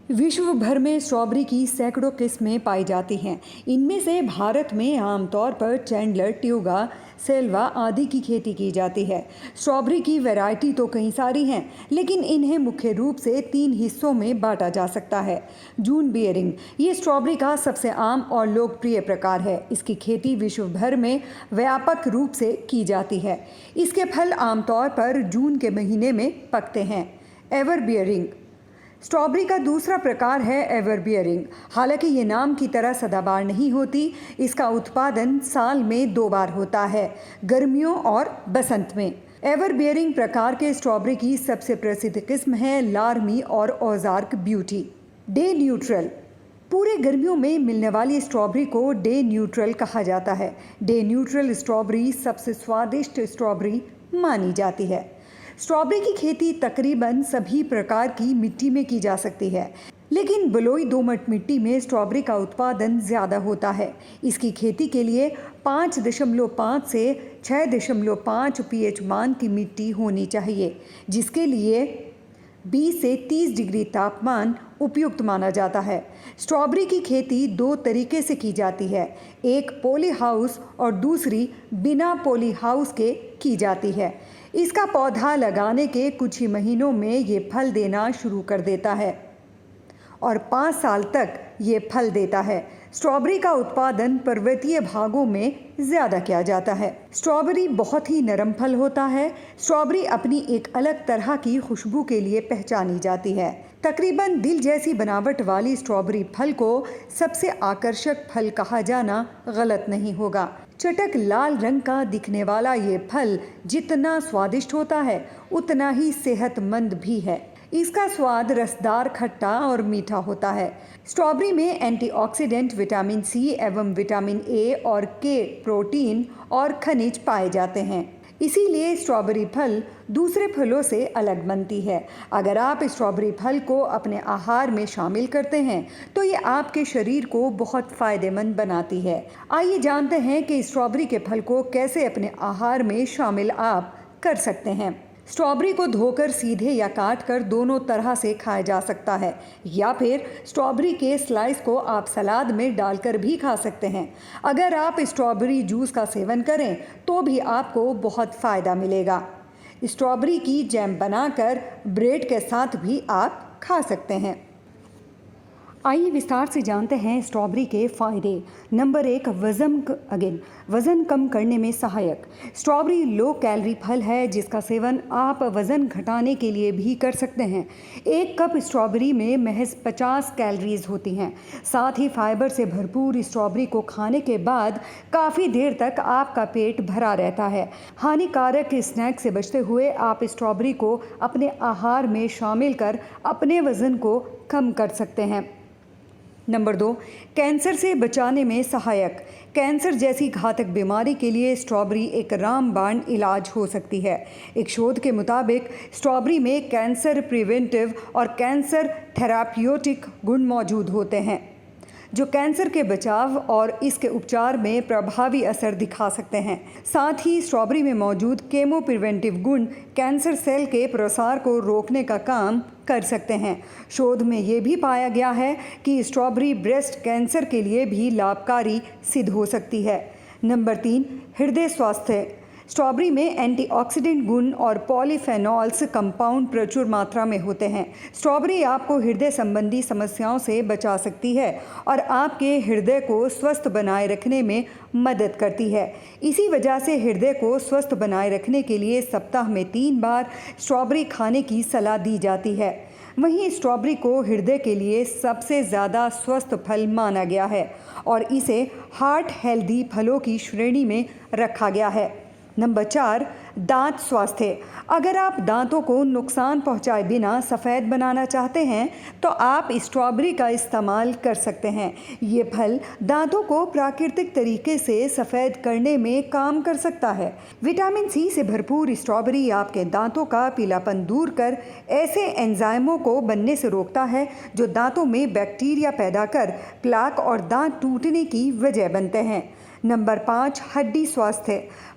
विश्व भर में स्ट्रॉबेरी की सैकड़ों किस्में पाई जाती हैं। इनमें से भारत में आमतौर पर चैंडलर, ट्यूगा, सेल्वा आदि की खेती की जाती है। स्ट्रॉबेरी की वैरायटी तो कई सारी हैं, लेकिन इन्हें मुख्य रूप से 3 हिस्सों में बांटा जा सकता है। जून बियरिंग ये स्ट्रॉबेरी का सबसे आम और लोकप्रिय प्रकार है। इसकी खेती विश्व भर में व्यापक रूप से की जाती है। इसके फल आमतौर पर जून के महीने में पकते हैं। एवर बियरिंग स्ट्रॉबेरी का दूसरा प्रकार है एवर बियरिंग। हालांकि ये नाम की तरह सदाबहार नहीं होती। इसका उत्पादन साल में 2 बार होता है, गर्मियों और बसंत में। एवर बियरिंग प्रकार के स्ट्रॉबेरी की सबसे प्रसिद्ध किस्म है लार्मी और औजार्क ब्यूटी। डे न्यूट्रल पूरे गर्मियों में मिलने वाली स्ट्रॉबेरी को डे न्यूट्रल कहा जाता है। डे न्यूट्रल स्ट्रॉबेरी सबसे स्वादिष्ट स्ट्रॉबेरी मानी जाती है। स्ट्रॉबेरी की खेती तकरीबन सभी प्रकार की मिट्टी में की जा सकती है, लेकिन बलुई दोमट मिट्टी में स्ट्रॉबेरी का उत्पादन ज़्यादा होता है। इसकी खेती के लिए 5.5 से 6.5 pH मान की मिट्टी होनी चाहिए, जिसके लिए 20 से 30 डिग्री तापमान उपयुक्त माना जाता है। स्ट्रॉबेरी की खेती 2 तरीके से की जाती है, एक पॉली हाउस और दूसरी बिना पॉली हाउस के की जाती है। इसका पौधा लगाने के कुछ ही महीनों में ये फल देना शुरू कर देता है और 5 साल तक ये फल देता है। स्ट्रॉबेरी का उत्पादन पर्वतीय भागों में ज़्यादा किया जाता है। स्ट्रॉबेरी बहुत ही नरम फल होता है। स्ट्रॉबेरी अपनी एक अलग तरह की खुशबू के लिए पहचानी जाती है। तकरीबन दिल जैसी बनावट वाली स्ट्रॉबेरी फल को सबसे आकर्षक फल कहा जाना गलत नहीं होगा। चटक लाल रंग का दिखने वाला ये फल जितना स्वादिष्ट होता है, उतना ही सेहतमंद भी है। इसका स्वाद रसदार, खट्टा और मीठा होता है। स्ट्रॉबेरी में एंटीऑक्सीडेंट, विटामिन सी एवं विटामिन ए और के, प्रोटीन और खनिज पाए जाते हैं। इसीलिए स्ट्रॉबेरी फल दूसरे फलों से अलग बनती है। अगर आप स्ट्रॉबेरी फल को अपने आहार में शामिल करते हैं तो ये आपके शरीर को बहुत फ़ायदेमंद बनाती है। आइए जानते हैं कि स्ट्रॉबेरी के फल को कैसे अपने आहार में शामिल आप कर सकते हैं। स्ट्रॉबेरी को धोकर सीधे या काट कर दोनों तरह से खाया जा सकता है, या फिर स्ट्रॉबेरी के स्लाइस को आप सलाद में डालकर भी खा सकते हैं। अगर आप स्ट्रॉबेरी जूस का सेवन करें तो भी आपको बहुत फ़ायदा मिलेगा। स्ट्रॉबेरी की जैम बनाकर ब्रेड के साथ भी आप खा सकते हैं। आइए विस्तार से जानते हैं स्ट्रॉबेरी के फ़ायदे। नंबर 1, वज़न कम करने में सहायक। स्ट्रॉबेरी लो कैलोरी फल है, जिसका सेवन आप वज़न घटाने के लिए भी कर सकते हैं। 1 कप स्ट्रॉबेरी में महज 50 कैलोरीज होती हैं। साथ ही फाइबर से भरपूर स्ट्रॉबेरी को खाने के बाद काफ़ी देर तक आपका पेट भरा रहता है। हानिकारक स्नैक से बचते हुए आप स्ट्रॉबेरी को अपने आहार में शामिल कर अपने वज़न को कम कर सकते हैं। नंबर 2, कैंसर से बचाने में सहायक। कैंसर जैसी घातक बीमारी के लिए स्ट्रॉबेरी एक रामबाण इलाज हो सकती है। एक शोध के मुताबिक स्ट्रॉबेरी में कैंसर प्रिवेंटिव और कैंसर थेराप्यूटिक गुण मौजूद होते हैं, जो कैंसर के बचाव और इसके उपचार में प्रभावी असर दिखा सकते हैं। साथ ही स्ट्रॉबेरी में मौजूद केमो प्रिवेंटिव गुण कैंसर सेल के प्रसार को रोकने का काम कर सकते हैं। शोध में ये भी पाया गया है कि स्ट्रॉबेरी ब्रेस्ट कैंसर के लिए भी लाभकारी सिद्ध हो सकती है। नंबर 3, हृदय स्वास्थ्य। स्ट्रॉबेरी में एंटीऑक्सीडेंट गुण और पॉलीफेनॉल्स कंपाउंड प्रचुर मात्रा में होते हैं। स्ट्रॉबेरी आपको हृदय संबंधी समस्याओं से बचा सकती है और आपके हृदय को स्वस्थ बनाए रखने में मदद करती है। इसी वजह से हृदय को स्वस्थ बनाए रखने के लिए सप्ताह में 3 बार स्ट्रॉबेरी खाने की सलाह दी जाती है। वहीं स्ट्रॉबेरी को हृदय के लिए सबसे ज़्यादा स्वस्थ फल माना गया है और इसे हार्ट हेल्दी फलों की श्रेणी में रखा गया है। नंबर 4, दांत स्वास्थ्य। अगर आप दांतों को नुकसान पहुंचाए बिना सफ़ेद बनाना चाहते हैं तो आप स्ट्रॉबेरी का इस्तेमाल कर सकते हैं। ये फल दांतों को प्राकृतिक तरीके से सफ़ेद करने में काम कर सकता है। विटामिन सी से भरपूर स्ट्रॉबेरी आपके दांतों का पीलापन दूर कर ऐसे एंजाइमों को बनने से रोकता है जो दांतों में बैक्टीरिया पैदा कर प्लाक और दांत टूटने की वजह बनते हैं। नंबर 5, हड्डी स्वास्थ्य।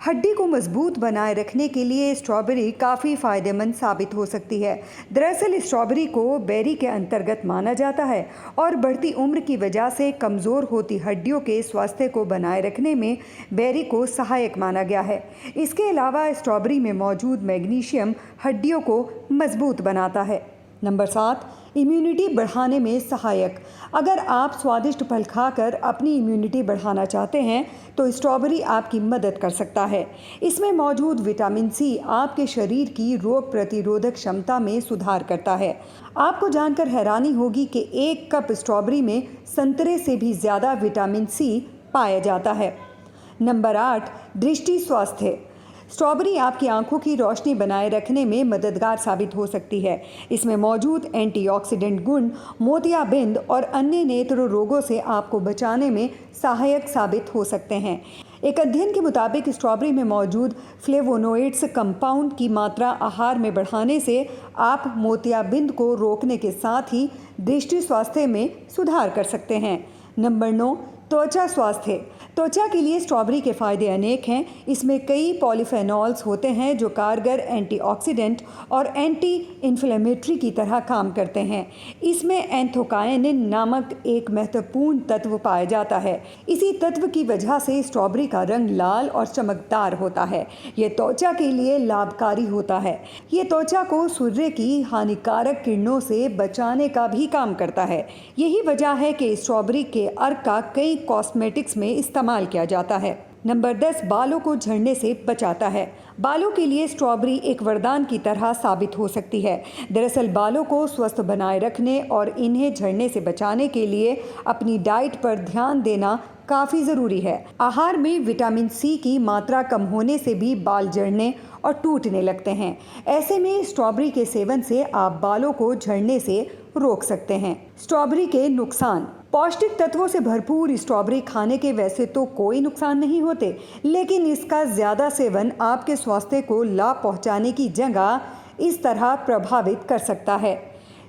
हड्डी को मजबूत बनाए रखने के लिए स्ट्रॉबेरी काफ़ी फ़ायदेमंद साबित हो सकती है। दरअसल स्ट्रॉबेरी को बेरी के अंतर्गत माना जाता है और बढ़ती उम्र की वजह से कमज़ोर होती हड्डियों के स्वास्थ्य को बनाए रखने में बेरी को सहायक माना गया है। इसके अलावा स्ट्रॉबेरी में मौजूद मैग्नीशियम हड्डियों को मजबूत बनाता है। नंबर 7, इम्यूनिटी बढ़ाने में सहायक। अगर आप स्वादिष्ट फल खाकर अपनी इम्यूनिटी बढ़ाना चाहते हैं तो स्ट्रॉबेरी आपकी मदद कर सकता है। इसमें मौजूद विटामिन सी आपके शरीर की रोग प्रतिरोधक क्षमता में सुधार करता है। आपको जानकर हैरानी होगी कि 1 कप स्ट्रॉबेरी में संतरे से भी ज़्यादा विटामिन सी पाया जाता है। नंबर 8, दृष्टि स्वास्थ्य। स्ट्रॉबेरी आपकी आंखों की रोशनी बनाए रखने में मददगार साबित हो सकती है। इसमें मौजूद एंटीऑक्सीडेंट गुण मोतियाबिंद और अन्य नेत्र रोगों से आपको बचाने में सहायक साबित हो सकते हैं। एक अध्ययन के मुताबिक स्ट्रॉबेरी में मौजूद फ्लेवोनोइड्स कंपाउंड की मात्रा आहार में बढ़ाने से आप मोतियाबिंद को रोकने के साथ ही दृष्टि स्वास्थ्य में सुधार कर सकते हैं। नंबर 9, त्वचा स्वास्थ्य। त्वचा के लिए स्ट्रॉबेरी के फ़ायदे अनेक हैं। इसमें कई पॉलीफेनॉल्स होते हैं जो कारगर एंटीऑक्सीडेंट और एंटी इन्फ्लेमेटरी की तरह काम करते हैं। इसमें एंथोकायनिन नामक एक महत्वपूर्ण तत्व पाया जाता है। इसी तत्व की वजह से स्ट्रॉबेरी का रंग लाल और चमकदार होता है। ये त्वचा के लिए लाभकारी होता है। ये त्वचा को सूर्य की हानिकारक किरणों से बचाने का भी काम करता है। यही वजह है कि स्ट्रॉबेरी के अर्क का कई कॉस्मेटिक्स में इस्तेमाल किया जाता है। नंबर 10, बालों को झड़ने से बचाता है। बालों के लिए स्ट्रॉबेरी एक वरदान की तरह साबित हो सकती है। दरअसल बालों को स्वस्थ बनाए रखने और इन्हें झड़ने से बचाने के लिए अपनी डाइट पर ध्यान देना काफ़ी ज़रूरी है। आहार में विटामिन सी की मात्रा कम होने से भी बाल झड़ने और टूटने लगते हैं। ऐसे में स्ट्रॉबेरी के सेवन से आप बालों को झड़ने से रोक सकते हैं। स्ट्रॉबेरी के नुकसान। पौष्टिक तत्वों से भरपूर स्ट्रॉबेरी खाने के वैसे तो कोई नुकसान नहीं होते, लेकिन इसका ज़्यादा सेवन आपके स्वास्थ्य को लाभ पहुंचाने की जगह इस तरह प्रभावित कर सकता है।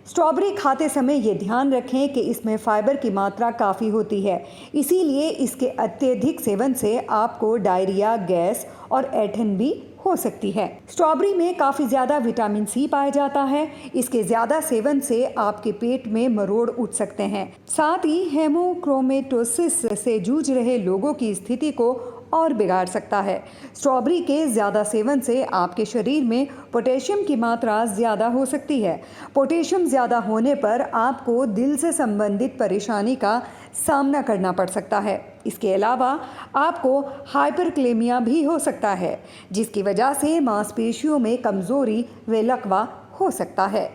स्ट्रॉबेरी खाते समय ये ध्यान रखें कि इसमें फाइबर की मात्रा काफ़ी होती है, इसीलिए इसके अत्यधिक सेवन से आपको डायरिया, गैस और ऐंठन भी हो सकती है। स्ट्रॉबेरी में काफ़ी ज़्यादा विटामिन सी पाया जाता है। इसके ज़्यादा सेवन से आपके पेट में मरोड़ उठ सकते हैं। साथ ही हेमोक्रोमेटोसिस से जूझ रहे लोगों की स्थिति को और बिगाड़ सकता है। स्ट्रॉबेरी के ज़्यादा सेवन से आपके शरीर में पोटेशियम की मात्रा ज़्यादा हो सकती है। पोटेशियम ज़्यादा होने पर आपको दिल से संबंधित परेशानी का सामना करना पड़ सकता है। इसके अलावा आपको हाइपरक्लेमिया भी हो सकता है, जिसकी वजह से मांसपेशियों में कमज़ोरी व लकवा हो सकता है।